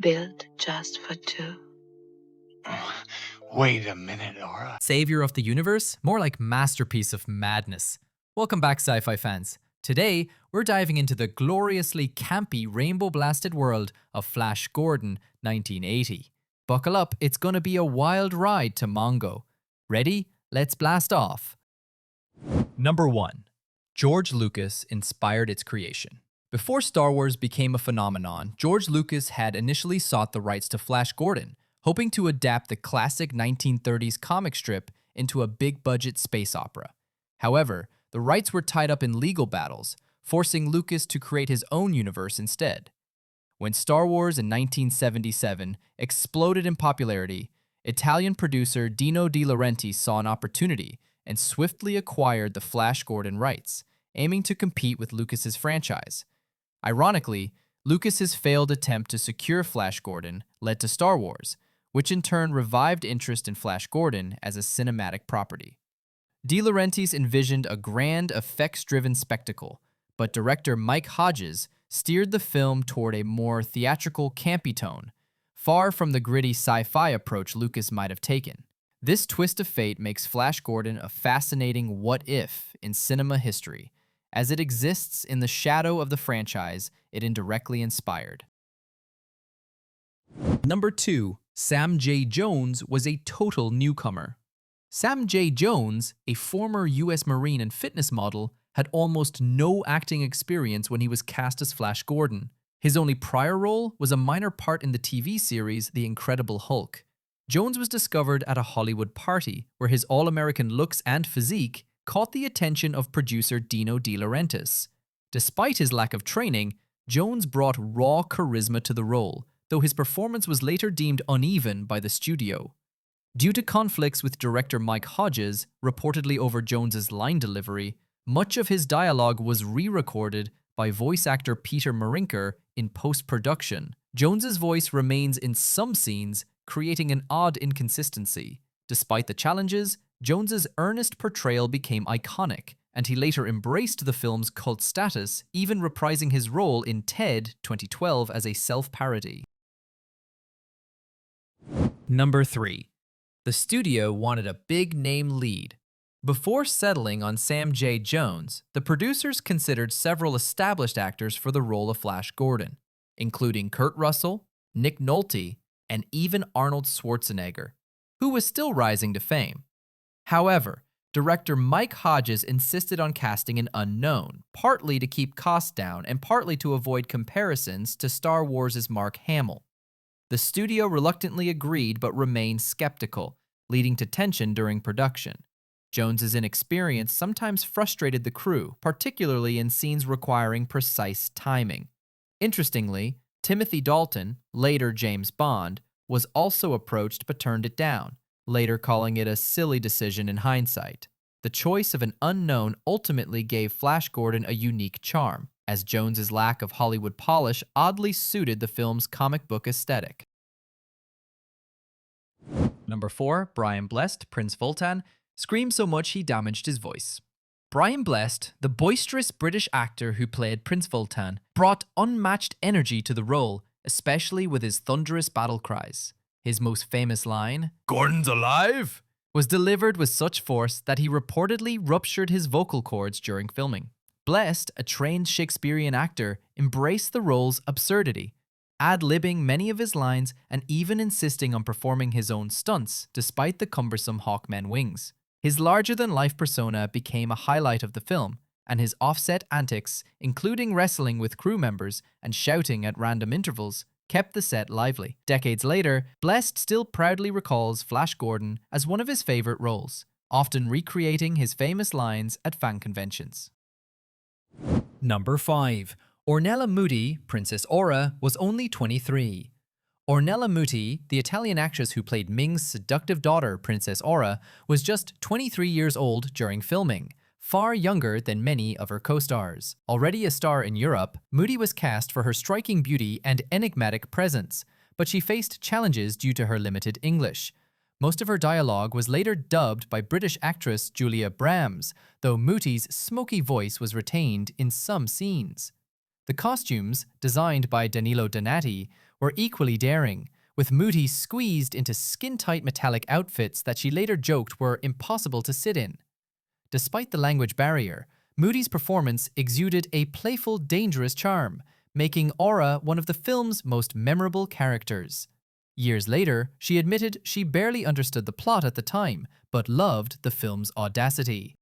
built just for two. Wait a minute, Laura. Savior of the universe? More like masterpiece of madness. Welcome back, sci-fi fans. Today, we're diving into the gloriously campy rainbow-blasted world of Flash Gordon, 1980. Buckle up, it's gonna be a wild ride to Mongo. Ready? Let's blast off. Number 1. George Lucas inspired its creation. Before Star Wars became a phenomenon, George Lucas had initially sought the rights to Flash Gordon, hoping to adapt the classic 1930s comic strip into a big-budget space opera. However, the rights were tied up in legal battles, forcing Lucas to create his own universe instead. When Star Wars in 1977 exploded in popularity, Italian producer Dino De Laurentiis saw an opportunity and swiftly acquired the Flash Gordon rights, aiming to compete with Lucas's franchise. Ironically, Lucas's failed attempt to secure Flash Gordon led to Star Wars, which in turn revived interest in Flash Gordon as a cinematic property. De Laurentiis envisioned a grand, effects-driven spectacle, but director Mike Hodges steered the film toward a more theatrical, campy tone, far from the gritty sci-fi approach Lucas might have taken. This twist of fate makes Flash Gordon a fascinating what-if in cinema history, as it exists in the shadow of the franchise it indirectly inspired. Number 2. Sam J. Jones was a total newcomer. Sam J. Jones, a former U.S. Marine and fitness model, had almost no acting experience when he was cast as Flash Gordon. His only prior role was a minor part in the TV series The Incredible Hulk. Jones was discovered at a Hollywood party where his all-American looks and physique caught the attention of producer Dino De Laurentiis. Despite his lack of training, Jones brought raw charisma to the role, though his performance was later deemed uneven by the studio. Due to conflicts with director Mike Hodges, reportedly over Jones's line delivery, much of his dialogue was re-recorded by voice actor Peter Marinker in post-production. Jones's voice remains in some scenes, creating an odd inconsistency. Despite the challenges, Jones's earnest portrayal became iconic, and he later embraced the film's cult status, even reprising his role in Ted 2012 as a self-parody. Number 3. The studio wanted a big-name lead. Before settling on Sam J. Jones, the producers considered several established actors for the role of Flash Gordon, including Kurt Russell, Nick Nolte, and even Arnold Schwarzenegger, who was still rising to fame. However, director Mike Hodges insisted on casting an unknown, partly to keep costs down and partly to avoid comparisons to Star Wars' Mark Hamill. The studio reluctantly agreed but remained skeptical, leading to tension during production. Jones's inexperience sometimes frustrated the crew, particularly in scenes requiring precise timing. Interestingly, Timothy Dalton, later James Bond, was also approached but turned it down, later calling it a silly decision in hindsight. The choice of an unknown ultimately gave Flash Gordon a unique charm, as Jones's lack of Hollywood polish oddly suited the film's comic book aesthetic. Number 4. Brian Blessed, Prince Vultan, screamed so much he damaged his voice. Brian Blessed, the boisterous British actor who played Prince Vultan, brought unmatched energy to the role, especially with his thunderous battle cries. His most famous line, "Gordon's alive!" was delivered with such force that he reportedly ruptured his vocal cords during filming. Blessed, a trained Shakespearean actor, embraced the role's absurdity, ad-libbing many of his lines and even insisting on performing his own stunts despite the cumbersome Hawkman wings. His larger-than-life persona became a highlight of the film, and his offset antics, including wrestling with crew members and shouting at random intervals, kept the set lively. Decades later, Blessed still proudly recalls Flash Gordon as one of his favorite roles, often recreating his famous lines at fan conventions. Number 5. Ornella Muti, Princess Aura, was only 23. Ornella Muti, the Italian actress who played Ming's seductive daughter, Princess Aura, was just 23 years old during filming, far younger than many of her co-stars. Already a star in Europe, Muti was cast for her striking beauty and enigmatic presence, but she faced challenges due to her limited English. Most of her dialogue was later dubbed by British actress Julia Brahms, though Muti's smoky voice was retained in some scenes. The costumes, designed by Danilo Donati, were equally daring, with Moody squeezed into skin-tight metallic outfits that she later joked were impossible to sit in. Despite the language barrier, Moody's performance exuded a playful, dangerous charm, making Aura one of the film's most memorable characters. Years later, she admitted she barely understood the plot at the time, but loved the film's audacity.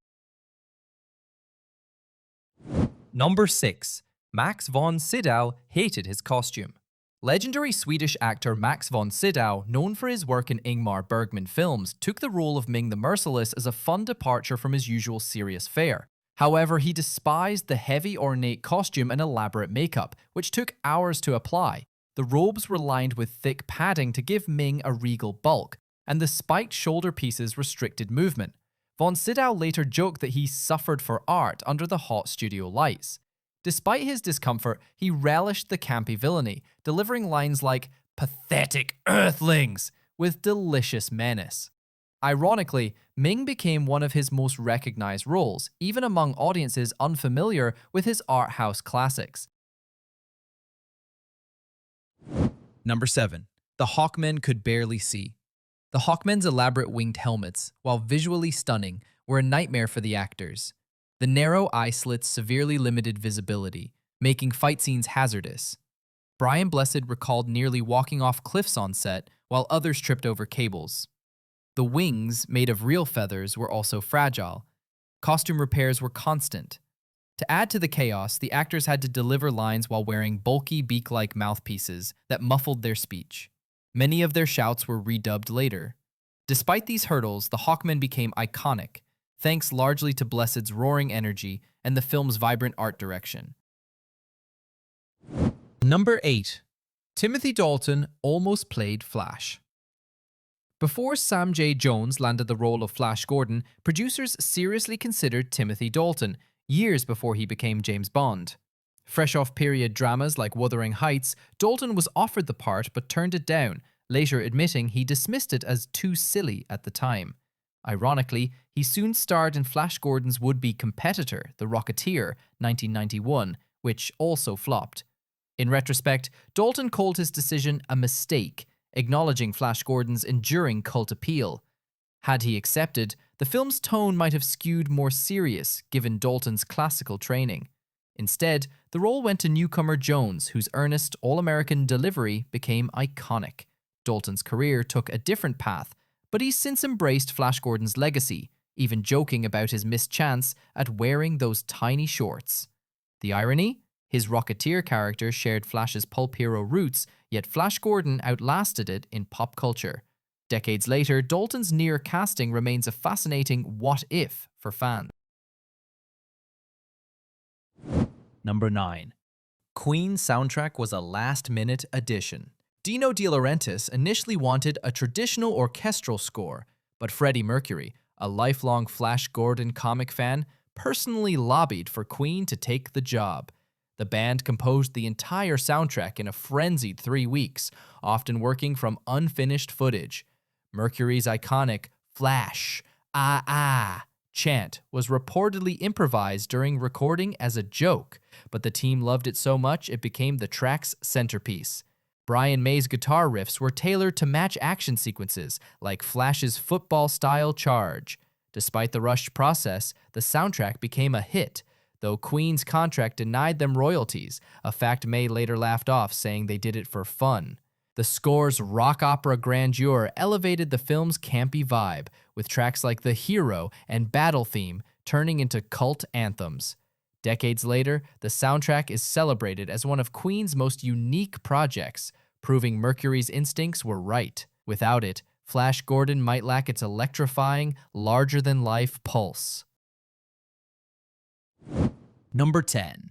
Number 6. Max von Sydow hated his costume. Legendary Swedish actor Max von Sydow, known for his work in Ingmar Bergman films, took the role of Ming the Merciless as a fun departure from his usual serious fare. However, he despised the heavy ornate costume and elaborate makeup, which took hours to apply. The robes were lined with thick padding to give Ming a regal bulk, and the spiked shoulder pieces restricted movement. Von Sydow later joked that he suffered for art under the hot studio lights. Despite his discomfort, he relished the campy villainy, delivering lines like "pathetic earthlings" with delicious menace. Ironically, Ming became one of his most recognized roles, even among audiences unfamiliar with his art house classics. Number 7. The Hawkmen could barely see. The Hawkmen's elaborate winged helmets, while visually stunning, were a nightmare for the actors. The narrow eye slits severely limited visibility, making fight scenes hazardous. Brian Blessed recalled nearly walking off cliffs on set, while others tripped over cables. The wings, made of real feathers, were also fragile. Costume repairs were constant. To add to the chaos, the actors had to deliver lines while wearing bulky beak-like mouthpieces that muffled their speech. Many of their shouts were redubbed later. Despite these hurdles, the Hawkmen became iconic, thanks largely to Blessed's roaring energy and the film's vibrant art direction. Number 8. Timothy Dalton almost played Flash. Before Sam J. Jones landed the role of Flash Gordon, producers seriously considered Timothy Dalton, years before he became James Bond. Fresh off period dramas like Wuthering Heights, Dalton was offered the part but turned it down, later admitting he dismissed it as too silly at the time. Ironically, he soon starred in Flash Gordon's would-be competitor, The Rocketeer, 1991, which also flopped. In retrospect, Dalton called his decision a mistake, acknowledging Flash Gordon's enduring cult appeal. Had he accepted, the film's tone might have skewed more serious, given Dalton's classical training. Instead, the role went to newcomer Jones, whose earnest, all-American delivery became iconic. Dalton's career took a different path, but he's since embraced Flash Gordon's legacy, even joking about his missed chance at wearing those tiny shorts. The irony? His Rocketeer character shared Flash's pulp hero roots, yet Flash Gordon outlasted it in pop culture. Decades later, Dalton's near casting remains a fascinating what-if for fans. Number 9. Queen's soundtrack was a last-minute addition. Dino De Laurentiis initially wanted a traditional orchestral score, but Freddie Mercury, a lifelong Flash Gordon comic fan, personally lobbied for Queen to take the job. The band composed the entire soundtrack in a frenzied 3 weeks, often working from unfinished footage. Mercury's iconic "Flash, ah ah" chant was reportedly improvised during recording as a joke, but the team loved it so much it became the track's centerpiece. Brian May's guitar riffs were tailored to match action sequences, like Flash's football-style charge. Despite the rushed process, the soundtrack became a hit, though Queen's contract denied them royalties, a fact May later laughed off, saying they did it for fun. The score's rock opera grandeur elevated the film's campy vibe, with tracks like The Hero and Battle Theme turning into cult anthems. Decades later, the soundtrack is celebrated as one of Queen's most unique projects, proving Mercury's instincts were right. Without it, Flash Gordon might lack its electrifying, larger-than-life pulse. Number 10.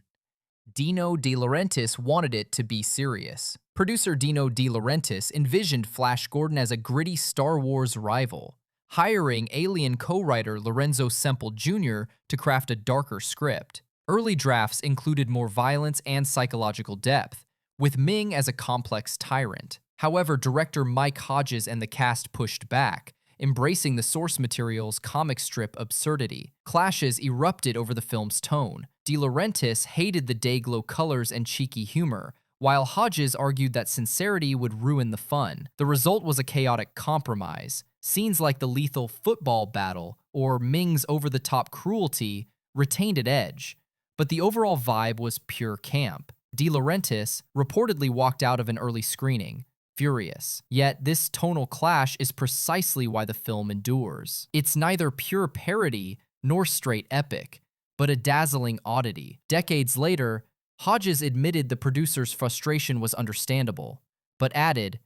Dino De Laurentiis wanted it to be serious. Producer Dino De Laurentiis envisioned Flash Gordon as a gritty Star Wars rival, hiring Alien co-writer Lorenzo Semple Jr. to craft a darker script. Early drafts included more violence and psychological depth, with Ming as a complex tyrant. However, director Mike Hodges and the cast pushed back, embracing the source material's comic strip absurdity. Clashes erupted over the film's tone. De Laurentiis hated the day-glow colors and cheeky humor, while Hodges argued that sincerity would ruin the fun. The result was a chaotic compromise. Scenes like the lethal football battle or Ming's over-the-top cruelty retained its edge, but the overall vibe was pure camp. De Laurentiis reportedly walked out of an early screening, furious. Yet this tonal clash is precisely why the film endures. It's neither pure parody nor straight epic, but a dazzling oddity. Decades later, Hodges admitted the producer's frustration was understandable, but added,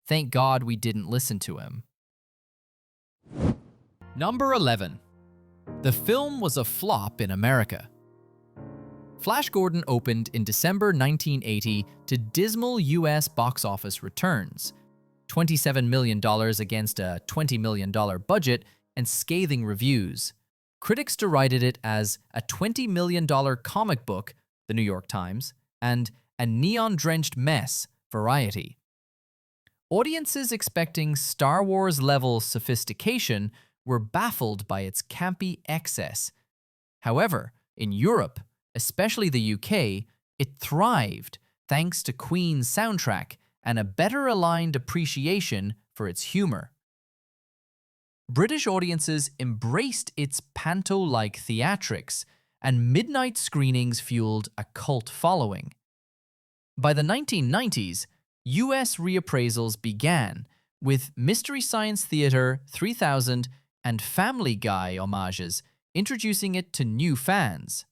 "Thank God we didn't listen to him." Number 11. The film was a flop in America. Flash Gordon opened in December 1980 to dismal US box office returns, $27 million against a $20 million budget, and scathing reviews. Critics derided it as a $20 million comic book, The New York Times, and a neon-drenched mess, Variety. Audiences expecting Star Wars-level sophistication were baffled by its campy excess. However, in Europe, especially the UK, it thrived thanks to Queen's soundtrack and a better-aligned appreciation for its humor. British audiences embraced its panto-like theatrics, and midnight screenings fueled a cult following. By the 1990s, US reappraisals began, with Mystery Science Theater 3000 and Family Guy homages introducing it to new fans.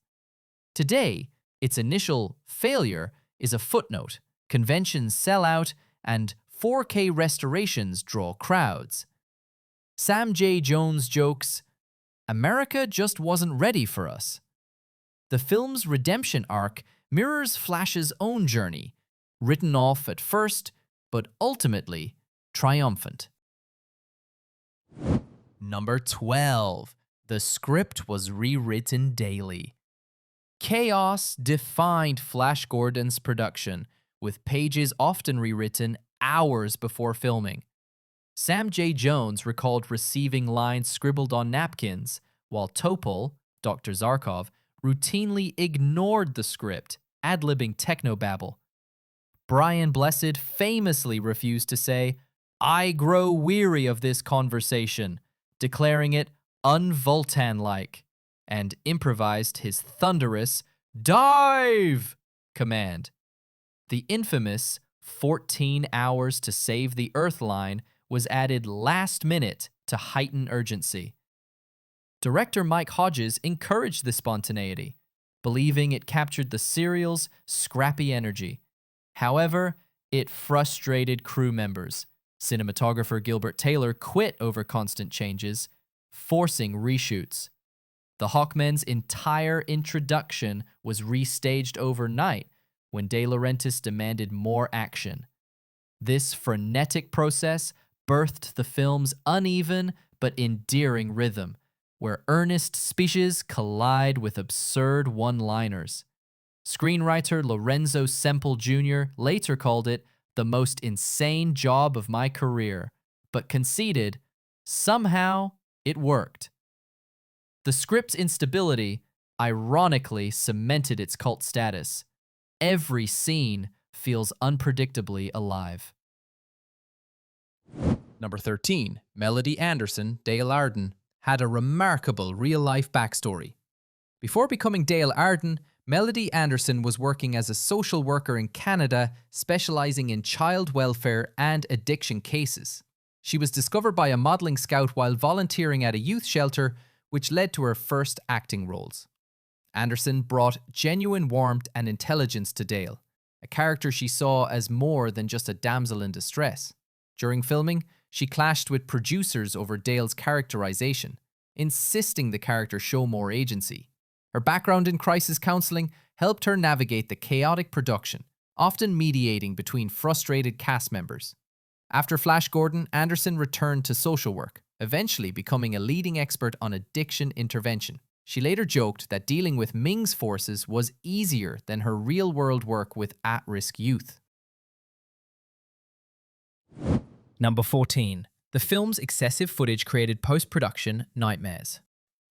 Today, its initial failure is a footnote. Conventions sell out, and 4K restorations draw crowds. Sam J. Jones jokes, "America just wasn't ready for us." The film's redemption arc mirrors Flash's own journey, written off at first, but ultimately triumphant. Number 12. The script was rewritten daily. Chaos defined Flash Gordon's production, with pages often rewritten hours before filming. Sam J. Jones recalled receiving lines scribbled on napkins, while Topol, Dr. Zarkov, routinely ignored the script, ad-libbing technobabble. Brian Blessed famously refused to say, "I grow weary of this conversation," declaring it un-Voltan-like, and improvised his thunderous "dive" command. The infamous 14 hours to save the Earth line was added last minute to heighten urgency. Director Mike Hodges encouraged the spontaneity, believing it captured the serial's scrappy energy. However, it frustrated crew members. Cinematographer Gilbert Taylor quit over constant changes, forcing reshoots. The Hawkmen's entire introduction was restaged overnight when De Laurentiis demanded more action. This frenetic process birthed the film's uneven but endearing rhythm, where earnest speeches collide with absurd one-liners. Screenwriter Lorenzo Semple Jr. later called it the most insane job of my career, but conceded, somehow it worked. The script's instability ironically cemented its cult status. Every scene feels unpredictably alive. Number 13. Melody Anderson, Dale Arden, had a remarkable real-life backstory. Before becoming Dale Arden, Melody Anderson was working as a social worker in Canada, specializing in child welfare and addiction cases. She was discovered by a modeling scout while volunteering at a youth shelter, which led to her first acting roles. Anderson brought genuine warmth and intelligence to Dale, a character she saw as more than just a damsel in distress. During filming, she clashed with producers over Dale's characterization, insisting the character show more agency. Her background in crisis counseling helped her navigate the chaotic production, often mediating between frustrated cast members. After Flash Gordon, Anderson returned to social work, eventually becoming a leading expert on addiction intervention. She later joked that dealing with Ming's forces was easier than her real-world work with at-risk youth. Number 14. The film's excessive footage created post-production nightmares.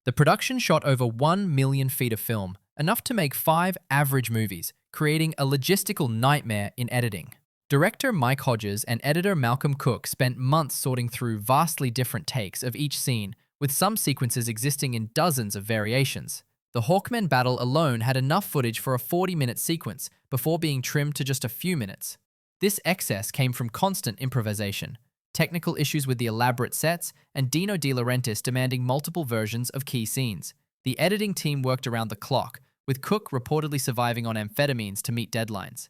The production shot over 1 million feet of film, enough to make 5 average movies, creating a logistical nightmare in editing. Director Mike Hodges and editor Malcolm Cook spent months sorting through vastly different takes of each scene, with some sequences existing in dozens of variations. The Hawkmen battle alone had enough footage for a 40-minute sequence before being trimmed to just a few minutes. This excess came from constant improvisation, technical issues with the elaborate sets, and Dino De Laurentiis demanding multiple versions of key scenes. The editing team worked around the clock, with Cook reportedly surviving on amphetamines to meet deadlines.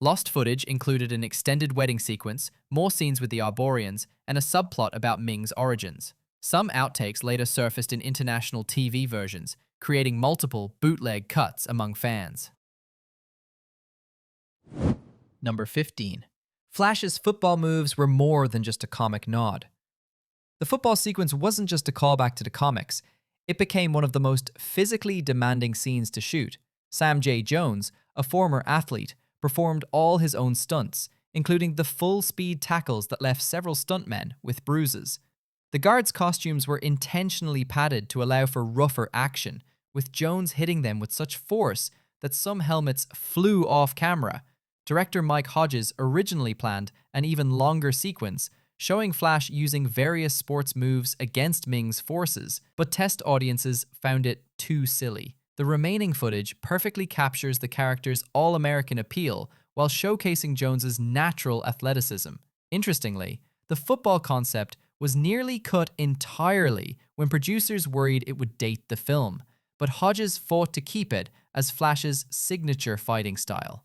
Lost footage included an extended wedding sequence, more scenes with the Arborians, and a subplot about Ming's origins. Some outtakes later surfaced in international TV versions, creating multiple bootleg cuts among fans. Number 15. Flash's football moves were more than just a comic nod. The football sequence wasn't just a callback to the comics, it became one of the most physically demanding scenes to shoot. Sam J. Jones, a former athlete, performed all his own stunts, including the full-speed tackles that left several stuntmen with bruises. The guards' costumes were intentionally padded to allow for rougher action, with Jones hitting them with such force that some helmets flew off camera. Director Mike Hodges originally planned an even longer sequence, showing Flash using various sports moves against Ming's forces, but test audiences found it too silly. The remaining footage perfectly captures the character's all-American appeal while showcasing Jones's natural athleticism. Interestingly, the football concept was nearly cut entirely when producers worried it would date the film, but Hodges fought to keep it as Flash's signature fighting style.